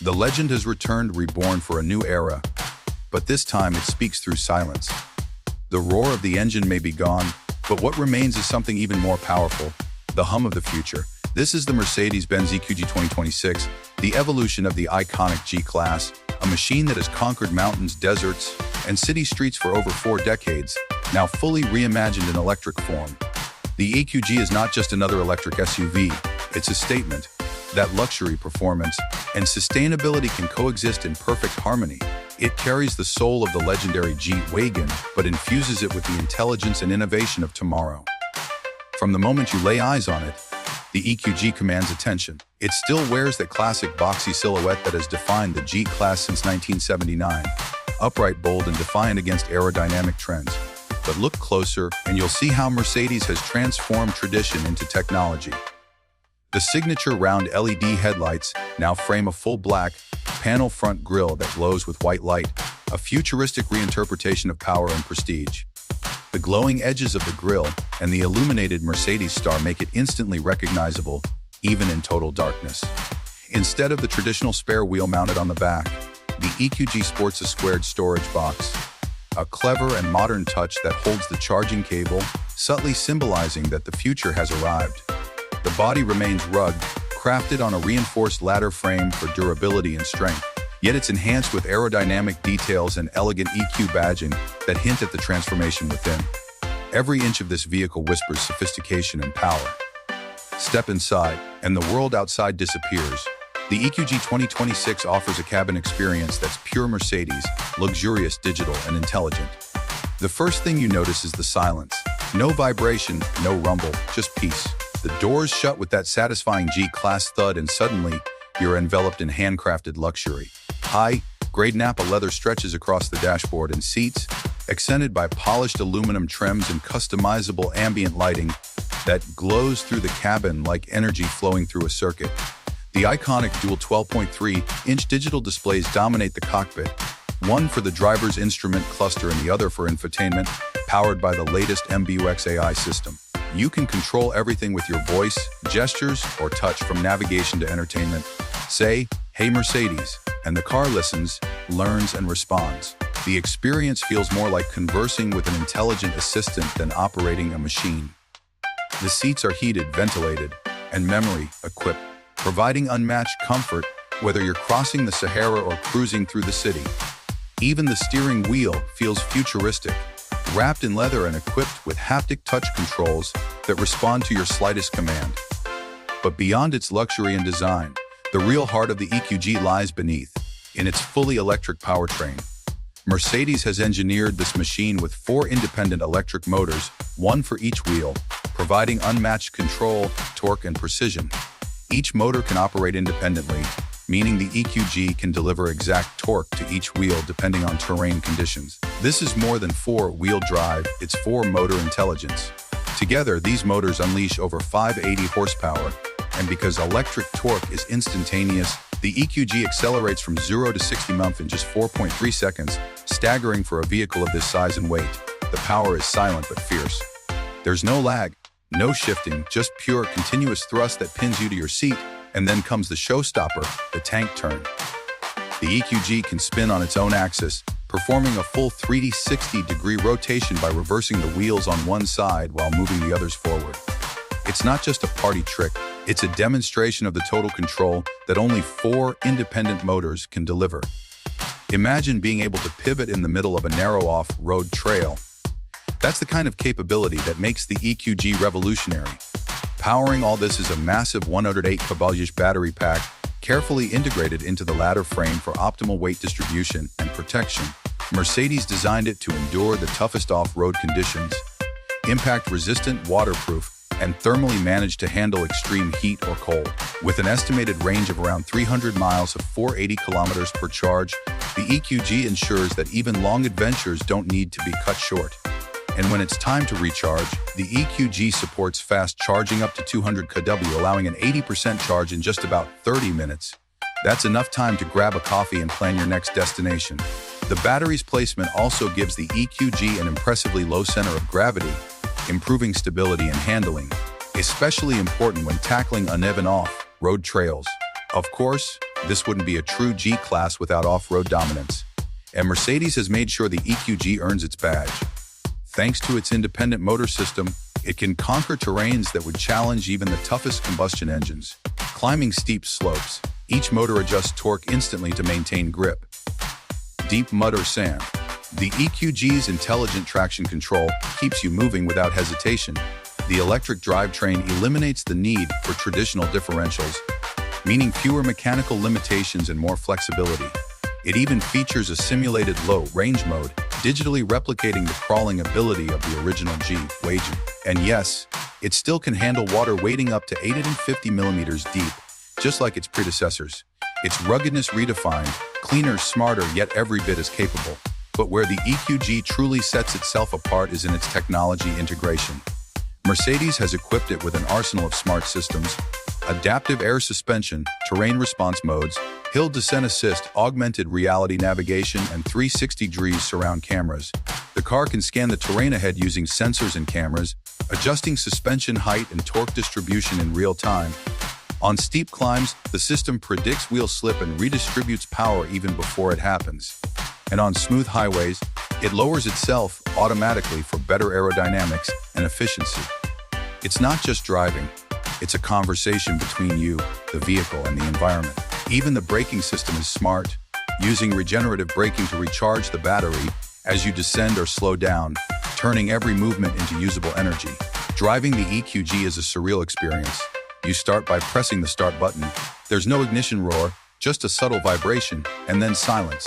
The legend has returned, reborn for a new era, but this time it speaks through silence. The roar of the engine may be gone, but what remains is something even more powerful, the hum of the future. This is the Mercedes-Benz EQG 2026, the evolution of the iconic G-Class, a machine that has conquered mountains, deserts, and city streets for over 4 decades, now fully reimagined in electric form. The EQG is not just another electric SUV, it's a statement that luxury, performance, and sustainability can coexist in perfect harmony. It carries the soul of the legendary G-Wagen, but infuses it with the intelligence and innovation of tomorrow. From the moment you lay eyes on it, the EQG commands attention. It still wears that classic boxy silhouette that has defined the G-Class since 1979, upright, bold, and defiant against aerodynamic trends. But look closer, and you'll see how Mercedes has transformed tradition into technology. The signature round LED headlights now frame a full black, panel front grille that glows with white light, a futuristic reinterpretation of power and prestige. The glowing edges of the grille and the illuminated Mercedes star make it instantly recognizable, even in total darkness. Instead of the traditional spare wheel mounted on the back, the EQG sports a squared storage box, a clever and modern touch that holds the charging cable, subtly symbolizing that the future has arrived. The body remains rugged, crafted on a reinforced ladder frame for durability and strength, yet it's enhanced with aerodynamic details and elegant EQ badging that hint at the transformation within. Every inch of this vehicle whispers sophistication and power. Step inside, and the world outside disappears. The EQG 2026 offers a cabin experience that's pure Mercedes, luxurious, digital, and intelligent. The first thing you notice is the silence. No vibration, no rumble, just peace. The doors shut with that satisfying G-Class thud, and suddenly, you're enveloped in handcrafted luxury. High-grade Napa leather stretches across the dashboard and seats, accented by polished aluminum trims and customizable ambient lighting that glows through the cabin like energy flowing through a circuit. The iconic dual 12.3-inch digital displays dominate the cockpit, one for the driver's instrument cluster and the other for infotainment, powered by the latest MBUX AI system. You can control everything with your voice, gestures, or touch, from navigation to entertainment. Say, "Hey Mercedes," and the car listens, learns, and responds. The experience feels more like conversing with an intelligent assistant than operating a machine. The seats are heated, ventilated, and memory-equipped, providing unmatched comfort whether you're crossing the Sahara or cruising through the city. Even the steering wheel feels futuristic, wrapped in leather and equipped with haptic touch controls that respond to your slightest command. But beyond its luxury and design, the real heart of the EQG lies beneath, in its fully electric powertrain. Mercedes has engineered this machine with 4 independent electric motors, one for each wheel, providing unmatched control, torque, and precision. Each motor can operate independently, meaning the EQG can deliver exact torque to each wheel depending on terrain conditions. This is more than 4-wheel drive, it's 4-motor intelligence. Together, these motors unleash over 580 horsepower, and because electric torque is instantaneous, the EQG accelerates from 0 to 60 mph in just 4.3 seconds, staggering for a vehicle of this size and weight. The power is silent but fierce. There's no lag, no shifting, just pure, continuous thrust that pins you to your seat. And then comes the showstopper, the tank turn. The EQG can spin on its own axis, performing a full 360-degree rotation by reversing the wheels on one side while moving the others forward. It's not just a party trick, it's a demonstration of the total control that only 4 independent motors can deliver. Imagine being able to pivot in the middle of a narrow off-road trail. That's the kind of capability that makes the EQG revolutionary. Powering all this is a massive 108 kWh battery pack, carefully integrated into the ladder frame for optimal weight distribution and protection. Mercedes designed it to endure the toughest off-road conditions, impact-resistant, waterproof, and thermally managed to handle extreme heat or cold. With an estimated range of around 300 miles of 480 kilometers per charge, the EQG ensures that even long adventures don't need to be cut short. And when it's time to recharge, the EQG supports fast charging up to 200 kW, allowing an 80% charge in just about 30 minutes. That's enough time to grab a coffee and plan your next destination. The battery's placement also gives the EQG an impressively low center of gravity, improving stability and handling, especially important when tackling uneven off-road trails. Of course, this wouldn't be a true G-Class without off-road dominance. And Mercedes has made sure the EQG earns its badge. Thanks to its independent motor system, it can conquer terrains that would challenge even the toughest combustion engines. Climbing steep slopes, each motor adjusts torque instantly to maintain grip. Deep mud or sand, the EQG's intelligent traction control keeps you moving without hesitation. The electric drivetrain eliminates the need for traditional differentials, meaning fewer mechanical limitations and more flexibility. It even features a simulated low-range mode, digitally replicating the crawling ability of the original G-Wagen. And yes, it still can handle water wading up to 850 millimeters deep, just like its predecessors. Its ruggedness redefined, cleaner, smarter, yet every bit as capable. But where the EQG truly sets itself apart is in its technology integration. Mercedes has equipped it with an arsenal of smart systems: adaptive air suspension, terrain response modes, hill descent assist, augmented reality navigation, and 360-degree surround cameras. The car can scan the terrain ahead using sensors and cameras, adjusting suspension height and torque distribution in real time. On steep climbs, the system predicts wheel slip and redistributes power even before it happens. And on smooth highways, it lowers itself automatically for better aerodynamics and efficiency. It's not just driving, it's a conversation between you, the vehicle, and the environment. Even the braking system is smart, using regenerative braking to recharge the battery as you descend or slow down, turning every movement into usable energy. Driving the EQG is a surreal experience. You start by pressing the start button. There's no ignition roar, just a subtle vibration, and then silence.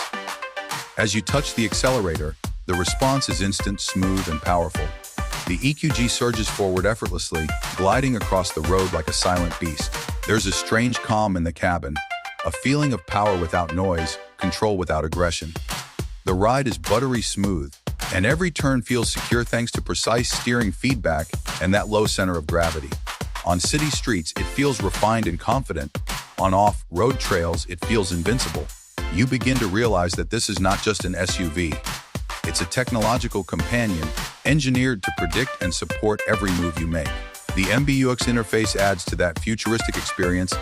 As you touch the accelerator, the response is instant, smooth, and powerful. The EQG surges forward effortlessly, gliding across the road like a silent beast. There's a strange calm in the cabin, a feeling of power without noise, control without aggression. The ride is buttery smooth, and every turn feels secure thanks to precise steering feedback and that low center of gravity. On city streets, it feels refined and confident. On off-road trails, it feels invincible. You begin to realize that this is not just an SUV. It's a technological companion, engineered to predict and support every move you make. The MBUX interface adds to that futuristic experience,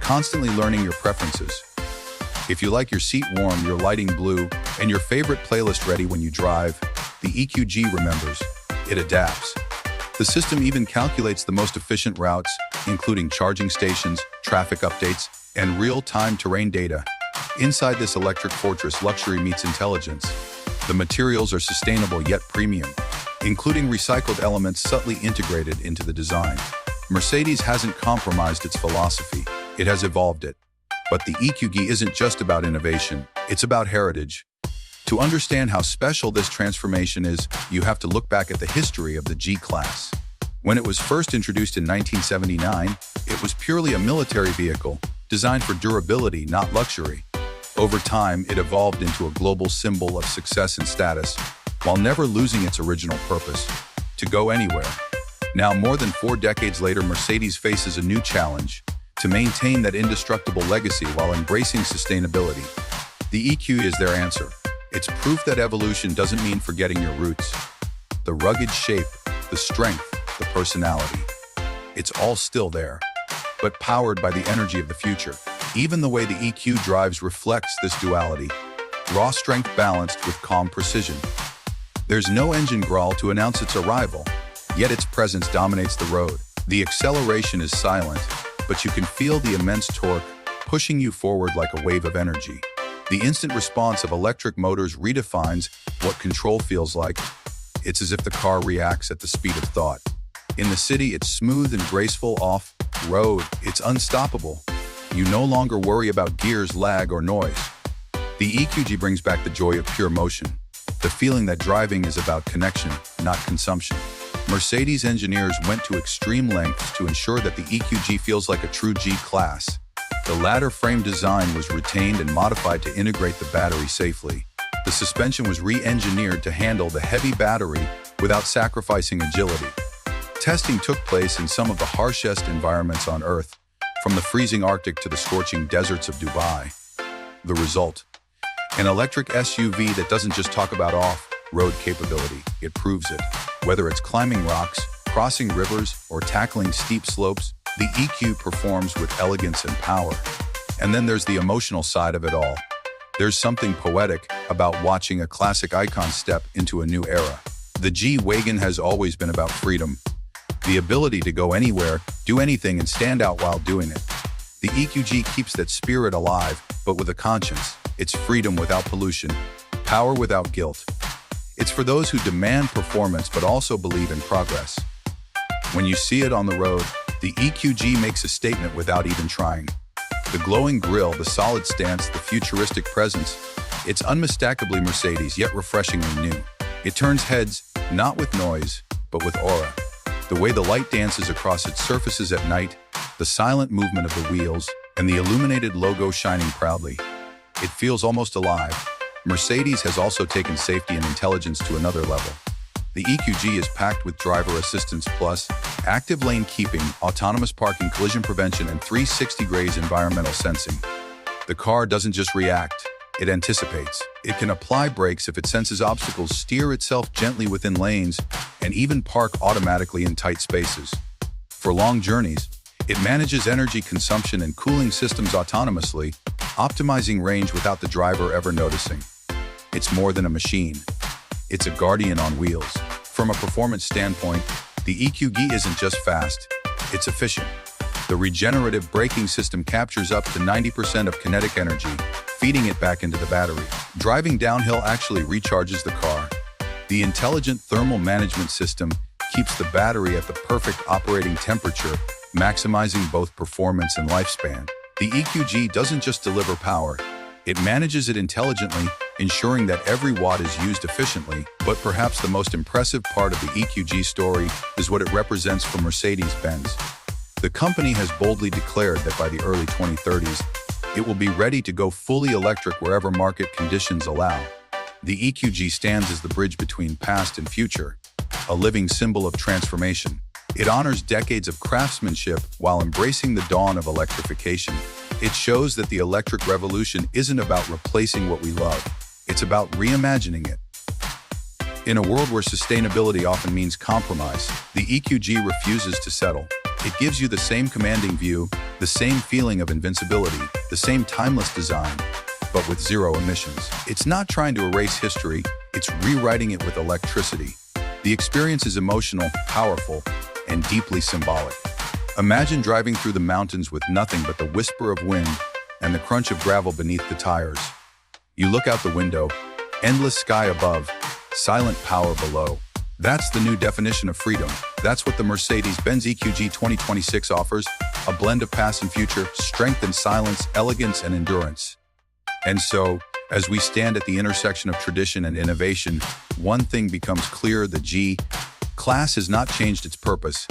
constantly learning your preferences. If you like your seat warm, your lighting blue, and your favorite playlist ready when you drive, the EQG remembers. It adapts. The system even calculates the most efficient routes, including charging stations, traffic updates, and real-time terrain data. Inside this electric fortress, luxury meets intelligence. The materials are sustainable yet premium, including recycled elements subtly integrated into the design. Mercedes hasn't compromised its philosophy, it has evolved it. But the EQG isn't just about innovation, it's about heritage. To understand how special this transformation is, you have to look back at the history of the G-Class. When it was first introduced in 1979, it was purely a military vehicle, designed for durability, not luxury. Over time, it evolved into a global symbol of success and status, while never losing its original purpose: to go anywhere. Now, more than 4 decades later, Mercedes faces a new challenge: to maintain that indestructible legacy while embracing sustainability. The EQ is their answer. It's proof that evolution doesn't mean forgetting your roots. The rugged shape, the strength, the personality. It's all still there, but powered by the energy of the future. Even the way the EQ drives reflects this duality: raw strength balanced with calm precision. There's no engine growl to announce its arrival, yet its presence dominates the road. The acceleration is silent, but you can feel the immense torque pushing you forward like a wave of energy. The instant response of electric motors redefines what control feels like. It's as if the car reacts at the speed of thought. In the city, it's smooth and graceful. Off-road, it's unstoppable. You no longer worry about gears, lag, or noise. The EQG brings back the joy of pure motion, the feeling that driving is about connection, not consumption. Mercedes engineers went to extreme lengths to ensure that the EQG feels like a true G-Class. The ladder frame design was retained and modified to integrate the battery safely. The suspension was re-engineered to handle the heavy battery without sacrificing agility. Testing took place in some of the harshest environments on Earth, from the freezing Arctic to the scorching deserts of Dubai. The result: an electric SUV that doesn't just talk about off-road capability, it proves it. Whether it's climbing rocks, crossing rivers, or tackling steep slopes, the EQ performs with elegance and power. And then there's the emotional side of it all. There's something poetic about watching a classic icon step into a new era. The G-Wagen has always been about freedom, the ability to go anywhere, do anything, and stand out while doing it. The EQG keeps that spirit alive, but with a conscience. It's freedom without pollution, power without guilt. It's for those who demand performance but also believe in progress. When you see it on the road, the EQG makes a statement without even trying. The glowing grille, the solid stance, the futuristic presence, it's unmistakably Mercedes, yet refreshingly new. It turns heads, not with noise, but with aura. The way the light dances across its surfaces at night, the silent movement of the wheels, and the illuminated logo shining proudly. It feels almost alive. Mercedes has also taken safety and intelligence to another level. The EQG is packed with driver assistance plus, active lane keeping, autonomous parking, collision prevention, and 360-degree environmental sensing. The car doesn't just react, it anticipates. It can apply brakes if it senses obstacles, steer itself gently within lanes, and even park automatically in tight spaces. For long journeys, it manages energy consumption and cooling systems autonomously, optimizing range without the driver ever noticing. It's more than a machine. It's a guardian on wheels. From a performance standpoint, the EQG isn't just fast, it's efficient. The regenerative braking system captures up to 90% of kinetic energy, feeding it back into the battery. Driving downhill actually recharges the car. The intelligent thermal management system keeps the battery at the perfect operating temperature, maximizing both performance and lifespan. The EQG doesn't just deliver power, it manages it intelligently, ensuring that every watt is used efficiently. But perhaps the most impressive part of the EQG story is what it represents for Mercedes-Benz. The company has boldly declared that by the early 2030s, it will be ready to go fully electric wherever market conditions allow. The EQG stands as the bridge between past and future, a living symbol of transformation. It honors decades of craftsmanship while embracing the dawn of electrification. It shows that the electric revolution isn't about replacing what we love, it's about reimagining it. In a world where sustainability often means compromise, the EQG refuses to settle. It gives you the same commanding view, the same feeling of invincibility, the same timeless design, but with zero emissions. It's not trying to erase history, it's rewriting it with electricity. The experience is emotional, powerful, and deeply symbolic. Imagine driving through the mountains with nothing but the whisper of wind and the crunch of gravel beneath the tires. You look out the window, endless sky above, silent power below. That's the new definition of freedom. That's what the Mercedes-Benz EQG 2026 offers, a blend of past and future, strength and silence, elegance and endurance. And so, as we stand at the intersection of tradition and innovation, one thing becomes clear: the G-Class has not changed its purpose.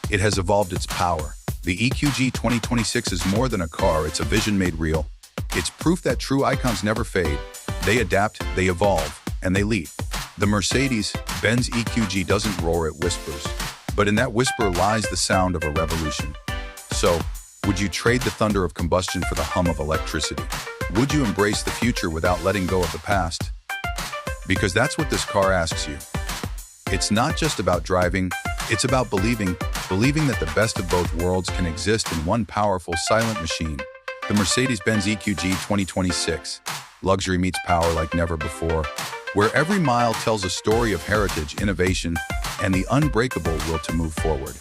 It has evolved its power. The EQG 2026 is more than a car, it's a vision made real. It's proof that true icons never fade. They adapt, they evolve, and they lead. The Mercedes-Benz EQG doesn't roar, it whispers. But in that whisper lies the sound of a revolution. So, would you trade the thunder of combustion for the hum of electricity? Would you embrace the future without letting go of the past? Because that's what this car asks you. It's not just about driving, it's about believing that the best of both worlds can exist in one powerful, silent machine. The Mercedes-Benz EQG 2026. Luxury meets power like never before, where every mile tells a story of heritage, innovation, and the unbreakable will to move forward.